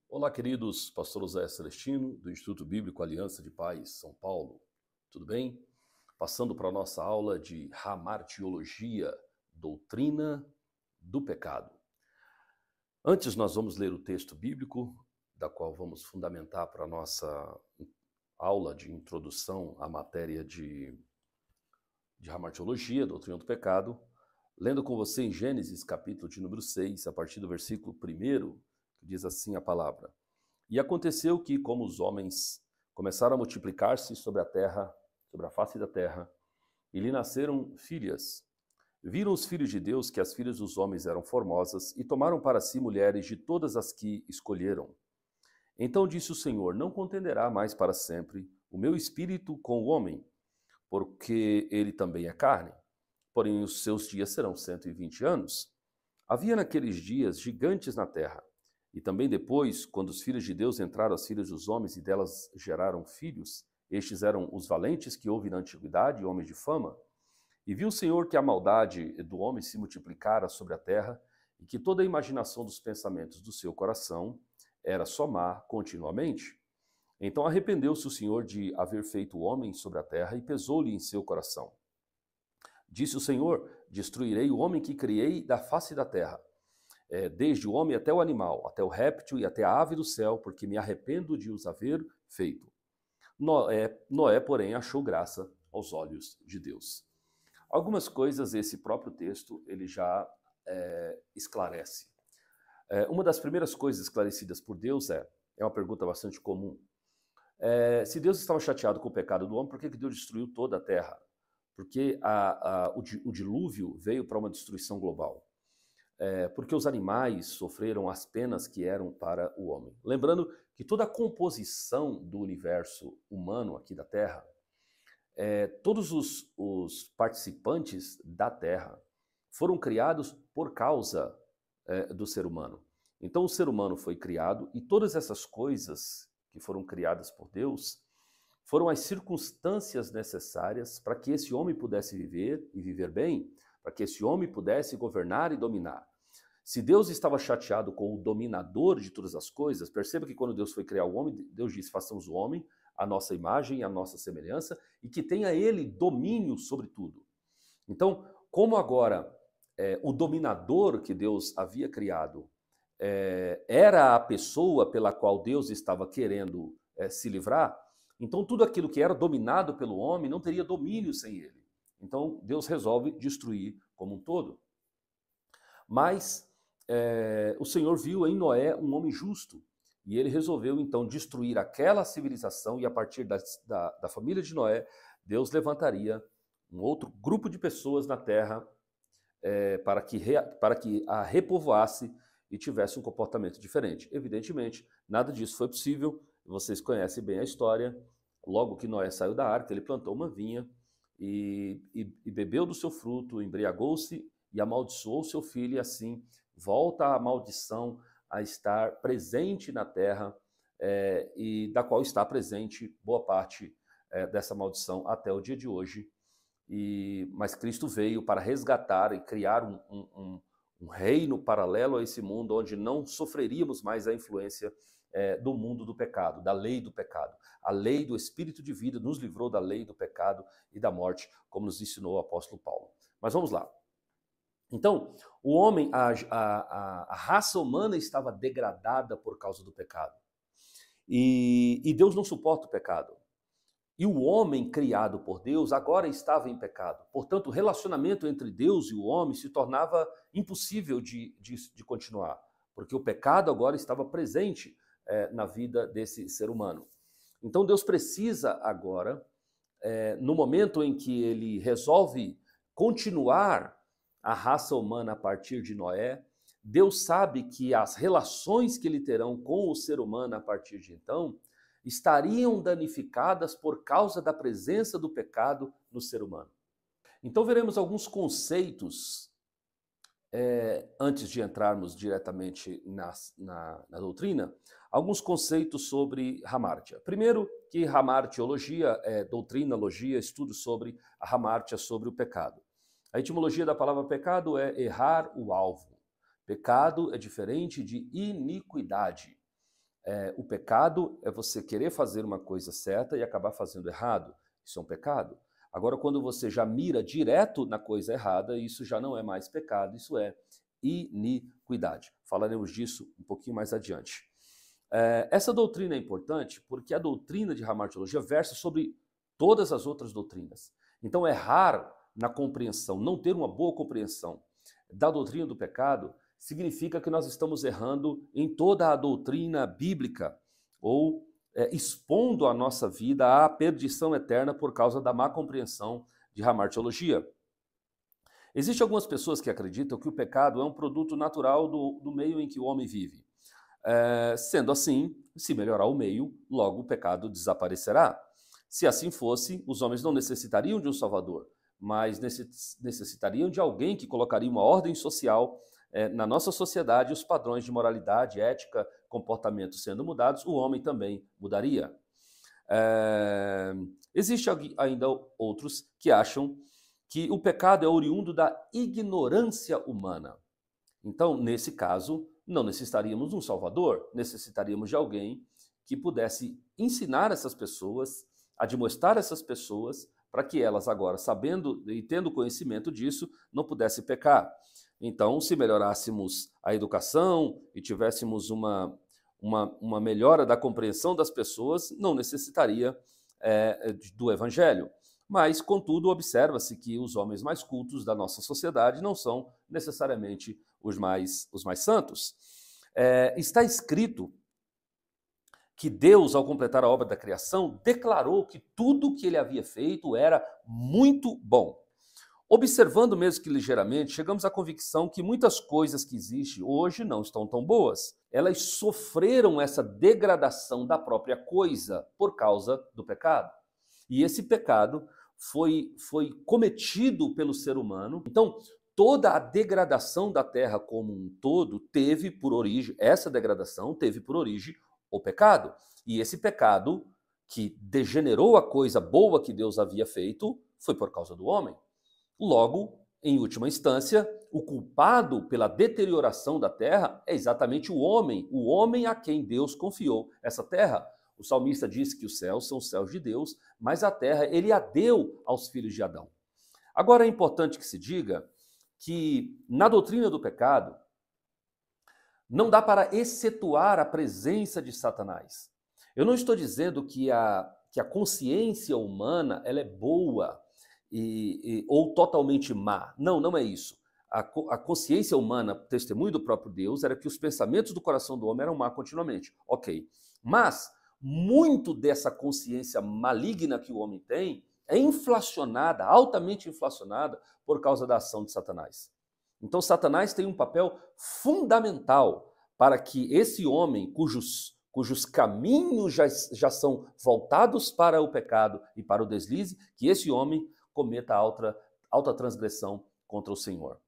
Olá, queridos, pastor José Celestino, do Instituto Bíblico Aliança de Paz, São Paulo. Tudo bem? Passando para a nossa aula de Hamartiologia, doutrina do pecado. Antes, nós vamos ler o texto bíblico, da qual vamos fundamentar para a nossa aula de introdução à matéria de Hamartiologia, doutrina do pecado, lendo com você em Gênesis, capítulo de número 6, a partir do versículo 1, que diz assim a palavra. E aconteceu que, como os homens começaram a multiplicar-se sobre a terra, sobre a face da terra, e lhe nasceram filhas, viram os filhos de Deus que as filhas dos homens eram formosas, e tomaram para si mulheres de todas as que escolheram. Então disse o Senhor: não contenderá mais para sempre o meu espírito com o homem, porque ele também é carne. Porém os seus dias serão 120 anos. Havia naqueles dias gigantes na terra. E também depois, quando os filhos de Deus entraram às filhas dos homens e delas geraram filhos, estes eram os valentes que houve na antiguidade, homens de fama. E viu o Senhor que a maldade do homem se multiplicara sobre a terra e que toda a imaginação dos pensamentos do seu coração era só má continuamente. Então arrependeu-se o Senhor de haver feito o homem sobre a terra e pesou-lhe em seu coração. Disse o Senhor: destruirei o homem que criei da face da terra, desde o homem até o animal, até o réptil e até a ave do céu, porque me arrependo de os haver feito. Noé, porém, achou graça aos olhos de Deus. Algumas coisas esse próprio texto ele já esclarece. Uma das primeiras coisas esclarecidas por Deus é uma pergunta bastante comum. Se Deus estava chateado com o pecado do homem, por que Deus destruiu toda a terra? Porque o dilúvio veio para uma destruição global. Porque os animais sofreram as penas que eram para o homem. Lembrando que toda a composição do universo humano aqui da Terra, todos os participantes da Terra foram criados por causa do ser humano. Então o ser humano foi criado e todas essas coisas que foram criadas por Deus foram as circunstâncias necessárias para que esse homem pudesse viver e viver bem, para que esse homem pudesse governar e dominar. Se Deus estava chateado com o dominador de todas as coisas, perceba que quando Deus foi criar o homem, Deus disse: façamos o homem à nossa imagem e à nossa semelhança e que tenha ele domínio sobre tudo. Então, como agora o dominador que Deus havia criado era a pessoa pela qual Deus estava querendo se livrar, então tudo aquilo que era dominado pelo homem não teria domínio sem ele. Então Deus resolve destruir como um todo. Mas o Senhor viu em Noé um homem justo e ele resolveu então destruir aquela civilização e a partir da família de Noé, Deus levantaria um outro grupo de pessoas na terra para que a repovoasse e tivesse um comportamento diferente. Evidentemente, nada disso foi possível. Vocês conhecem bem a história. Logo que Noé saiu da arca, ele plantou uma vinha e bebeu do seu fruto, embriagou-se e amaldiçoou seu filho, e assim volta a maldição a estar presente na terra, e da qual está presente boa parte dessa maldição até o dia de hoje. Mas Cristo veio para resgatar e criar um reino paralelo a esse mundo, onde não sofreríamos mais a influência do mundo do pecado, da lei do pecado. A lei do Espírito de vida nos livrou da lei do pecado e da morte, como nos ensinou o apóstolo Paulo. Mas vamos lá. Então, o homem, a raça humana estava degradada por causa do pecado. E Deus não suporta o pecado. E o homem criado por Deus agora estava em pecado. Portanto, o relacionamento entre Deus e o homem se tornava impossível de continuar, porque o pecado agora estava presente na vida desse ser humano. Então Deus precisa agora, no momento em que ele resolve continuar a raça humana a partir de Noé, Deus sabe que as relações que ele terão com o ser humano a partir de então estariam danificadas por causa da presença do pecado no ser humano. Então veremos alguns conceitos, antes de entrarmos diretamente na doutrina, alguns conceitos sobre Hamartia. Primeiro, que Hamartiologia é doutrinologia, estudo sobre a Hamartia, sobre o pecado. A etimologia da palavra pecado é errar o alvo. Pecado é diferente de iniquidade. O pecado é você querer fazer uma coisa certa e acabar fazendo errado. Isso é um pecado. Agora, quando você já mira direto na coisa errada, isso já não é mais pecado, isso é iniquidade. Falaremos disso um pouquinho mais adiante. Essa doutrina é importante porque a doutrina de hamartiologia versa sobre todas as outras doutrinas. Então, errar na compreensão, não ter uma boa compreensão da doutrina do pecado, significa que nós estamos errando em toda a doutrina bíblica ou expondo a nossa vida à perdição eterna por causa da má compreensão de hamartiologia. Existem algumas pessoas que acreditam que o pecado é um produto natural do meio em que o homem vive. Sendo assim, se melhorar o meio, logo o pecado desaparecerá. Se assim fosse, os homens não necessitariam de um Salvador, mas necessitariam de alguém que colocaria uma ordem social na nossa sociedade, os padrões de moralidade, ética, comportamento sendo mudados, o homem também mudaria. Existem ainda outros que acham que o pecado é oriundo da ignorância humana. Então, nesse caso, não necessitaríamos de um Salvador, necessitaríamos de alguém que pudesse ensinar essas pessoas, admoestar essas pessoas, para que elas agora, sabendo e tendo conhecimento disso, não pudessem pecar. Então, se melhorássemos a educação e tivéssemos uma melhora da compreensão das pessoas, não necessitaria do Evangelho. Mas, contudo, observa-se que os homens mais cultos da nossa sociedade não são necessariamente os mais santos. Está escrito que Deus, ao completar a obra da criação, declarou que tudo o que ele havia feito era muito bom. Observando mesmo que ligeiramente, chegamos à convicção que muitas coisas que existem hoje não estão tão boas. Elas sofreram essa degradação da própria coisa por causa do pecado. E esse pecado foi cometido pelo ser humano. Então, toda a degradação da terra como um todo teve por origem, essa degradação teve por origem o pecado. E esse pecado que degenerou a coisa boa que Deus havia feito foi por causa do homem. Logo, em última instância, o culpado pela deterioração da terra é exatamente o homem a quem Deus confiou essa terra. O salmista diz que os céus são os céus de Deus, mas a terra ele a deu aos filhos de Adão. Agora é importante que se diga que na doutrina do pecado não dá para excetuar a presença de Satanás. Eu não estou dizendo que a consciência humana ela é boa ou totalmente má. Não, não é isso. A consciência humana, testemunho do próprio Deus, era que os pensamentos do coração do homem eram má continuamente. Ok. Mas muito dessa consciência maligna que o homem tem é inflacionada, altamente inflacionada, por causa da ação de Satanás. Então, Satanás tem um papel fundamental para que esse homem, cujos caminhos já são voltados para o pecado e para o deslize, que esse homem cometa alta transgressão contra o Senhor.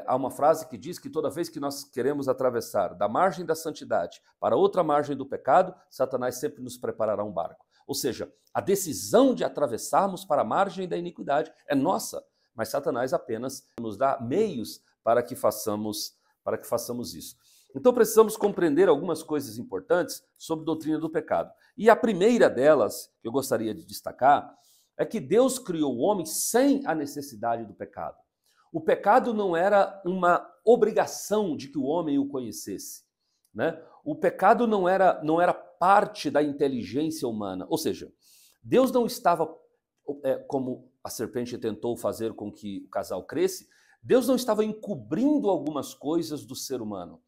Há uma frase que diz que toda vez que nós queremos atravessar da margem da santidade para outra margem do pecado, Satanás sempre nos preparará um barco. Ou seja, a decisão de atravessarmos para a margem da iniquidade é nossa, mas Satanás apenas nos dá meios para que façamos isso. Então precisamos compreender algumas coisas importantes sobre a doutrina do pecado. E a primeira delas, que eu gostaria de destacar, é que Deus criou o homem sem a necessidade do pecado. O pecado não era uma obrigação de que o homem o conhecesse, né? O pecado não era parte da inteligência humana. Ou seja, Deus não estava, como a serpente tentou fazer com que o casal cresce, Deus não estava encobrindo algumas coisas do ser humano.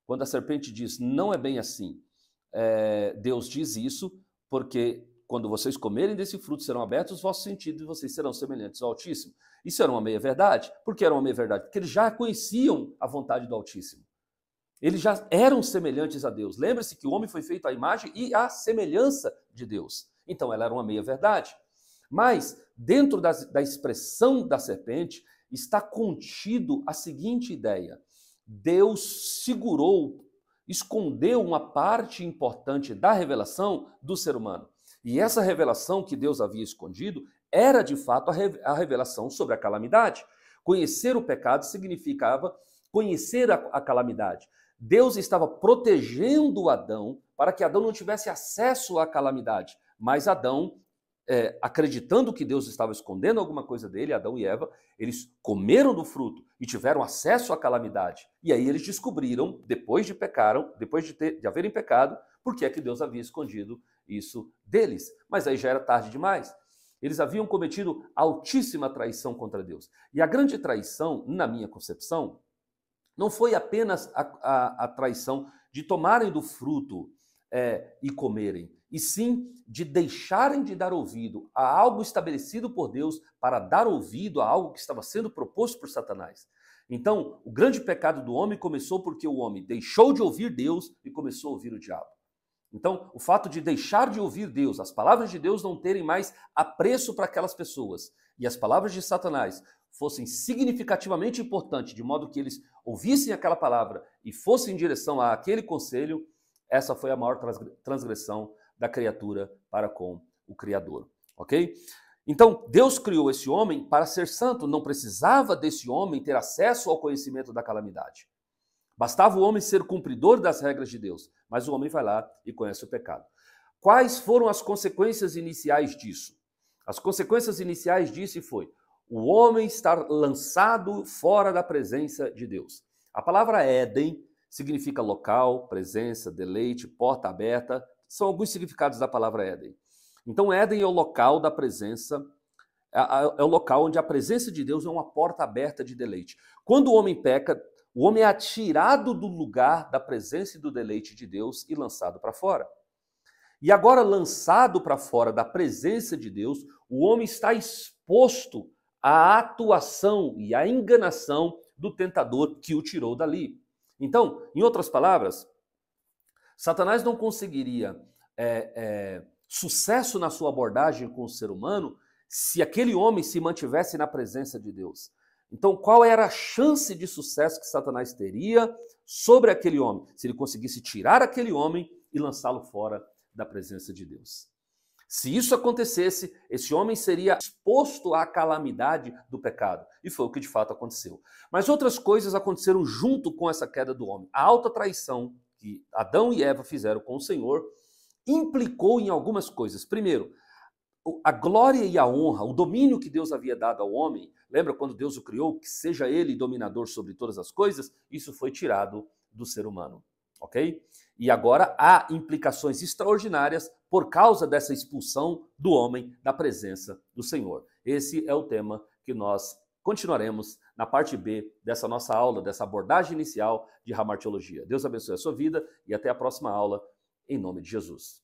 Quando a serpente diz, não é bem assim, Deus diz isso porque quando vocês comerem desse fruto, serão abertos os vossos sentidos e vocês serão semelhantes ao Altíssimo. Isso era uma meia-verdade. Por que era uma meia-verdade? Porque eles já conheciam a vontade do Altíssimo. Eles já eram semelhantes a Deus. Lembre-se que o homem foi feito à imagem e à semelhança de Deus. Então, ela era uma meia-verdade. Mas, dentro da expressão da serpente, está contido a seguinte ideia. Deus escondeu uma parte importante da revelação do ser humano. E essa revelação que Deus havia escondido era, de fato, a revelação sobre a calamidade. Conhecer o pecado significava conhecer a calamidade. Deus estava protegendo Adão para que Adão não tivesse acesso à calamidade. Mas Adão, acreditando que Deus estava escondendo alguma coisa dele, Adão e Eva, eles comeram do fruto e tiveram acesso à calamidade. E aí eles descobriram, depois de haverem pecado, por que é que Deus havia escondido isso deles. Mas aí já era tarde demais. Eles haviam cometido altíssima traição contra Deus. E a grande traição, na minha concepção, não foi apenas a traição de tomarem do fruto e comerem, e sim de deixarem de dar ouvido a algo estabelecido por Deus para dar ouvido a algo que estava sendo proposto por Satanás. Então, o grande pecado do homem começou porque o homem deixou de ouvir Deus e começou a ouvir o diabo. Então, o fato de deixar de ouvir Deus, as palavras de Deus não terem mais apreço para aquelas pessoas, e as palavras de Satanás fossem significativamente importantes, de modo que eles ouvissem aquela palavra e fossem em direção àquele conselho, essa foi a maior transgressão da criatura para com o Criador, ok? Então, Deus criou esse homem para ser santo, não precisava desse homem ter acesso ao conhecimento da calamidade. Bastava o homem ser cumpridor das regras de Deus, mas o homem vai lá e conhece o pecado. Quais foram as consequências iniciais disso? As consequências iniciais disso foi o homem estar lançado fora da presença de Deus. A palavra Éden significa local, presença, deleite, porta aberta. São alguns significados da palavra Éden. Então, Éden é o local da presença, é o local onde a presença de Deus é uma porta aberta de deleite. Quando o homem peca, o homem é atirado do lugar da presença e do deleite de Deus e lançado para fora. E agora, lançado para fora da presença de Deus, o homem está exposto à atuação e à enganação do tentador que o tirou dali. Então, em outras palavras, Satanás não conseguiria sucesso na sua abordagem com o ser humano se aquele homem se mantivesse na presença de Deus. Então, qual era a chance de sucesso que Satanás teria sobre aquele homem? Se ele conseguisse tirar aquele homem e lançá-lo fora da presença de Deus. Se isso acontecesse, esse homem seria exposto à calamidade do pecado. E foi o que de fato aconteceu. Mas outras coisas aconteceram junto com essa queda do homem. A alta traição que Adão e Eva fizeram com o Senhor implicou em algumas coisas. Primeiro, a glória e a honra, o domínio que Deus havia dado ao homem, lembra quando Deus o criou, que seja ele dominador sobre todas as coisas? Isso foi tirado do ser humano, ok? E agora há implicações extraordinárias por causa dessa expulsão do homem da presença do Senhor. Esse é o tema que nós continuaremos na parte B dessa nossa aula, dessa abordagem inicial de Hamartiologia. Deus abençoe a sua vida e até a próxima aula, em nome de Jesus.